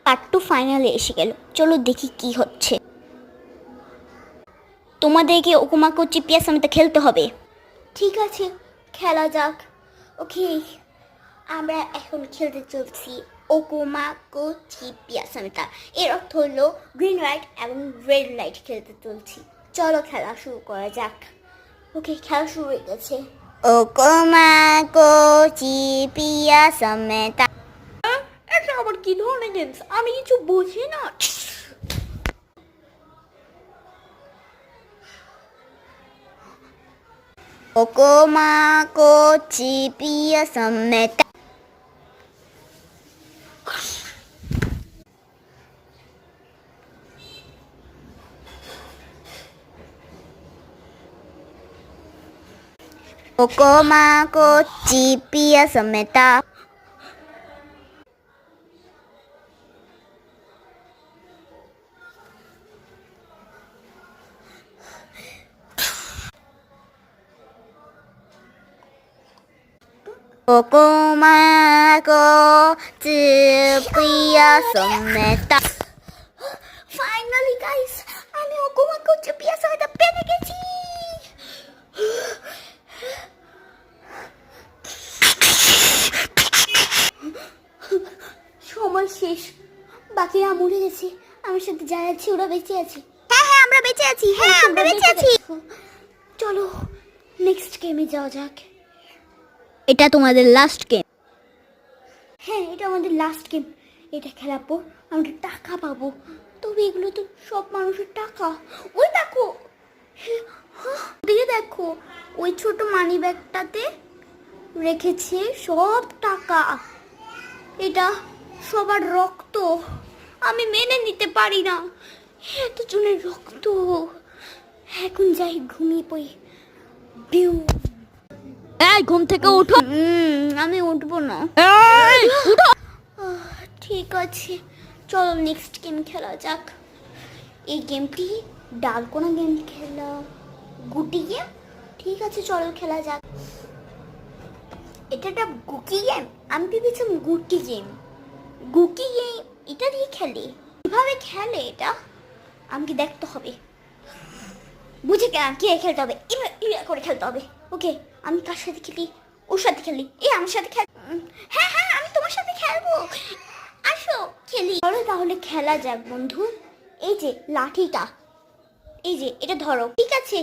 Part 2 ফাইনালে এসে গেল। চলো দেখি কি হচ্ছে। তোমাদেরকে ওকুমাকো চিপিয়া সামিতা খেলতে হবে। ঠিক আছে, খেলা যাক। ওকে, আমরা এখন খেলতে চলছি ওকুমাকো চিপিয়া সামিতা। এর অর্থ হলো গ্রিন লাইট এবং রেড লাইট খেলতে চলছি। চলো খেলা শুরু করা যাক। ওকে, খেলা শুরু হয়ে গেছে। ওকুমাকো চিপিয়া সামিতা। এটা আবার কি ধরনের গেমস? আমি কিছু বুঝি না। ওকুমাকো চিপিয়া সামিতা। ওকুমাকো চিপিয়া সামিতা। ওকুমাকো চিপিয়া সামিতা। ফাইনালি গাইস, আমি ওকুমাকো চিপিয়া সামিতা পেয়ে গেছি। সময় শেষ, বাকিরা মরে গেছে। আমার সাথে যারা আছে ওরা বেঁচে আছে। হ্যাঁ, আমরা বেঁচে আছি। আমরা বেঁচে আছি। চলো নেক্সট গেমে যাওয়া যাক। এটা তোমাদের লাস্ট গেম। হ্যাঁ, এটা আমাদের লাস্ট গেম। এটা খেলার পর আমরা টাকা পাবো। তবে এগুলো তো সব মানুষের টাকা। ওই দেখো, ওদিকে দেখো, ওই ছোট মানি ব্যাগটাতে রেখেছে সব টাকা। এটা সবার রক্ত। আমি মেনে নিতে পারি না এতজনের রক্ত। এখন যাই ঘুমিয়ে পড়ি। বিউ। এই ঘুম থেকে উঠো। আমি উঠবো না। এই উঠো। ঠিক আছে, চলো নেক্সট গেম খেলা যাক। এই গেমটি ডালকোনা গেম খেলা, গুটি গেম। ঠিক আছে, চলো খেলা যাক। এটা একটা গুকি গেম। আমি ভেবেছিলাম গুটি গেম। গুকি গেম এটা দিয়ে খেলে। কিভাবে খেলে এটা আমাকে দেখতে হবে। বুঝে গেলাম কি খেলতে হবে। এবার করে খেলতে হবে। ওকে, আমি কার সাথে খেলি? ওর সাথে খেলি। আমার সাথে খেল। হ্যাঁ, আমি তোমার সাথে খেলবো। আসো খেলি। চলো তাহলে খেলা যাক বন্ধু। এই যে লাঠিটা, এই যে এটা ধরো। ঠিক আছে,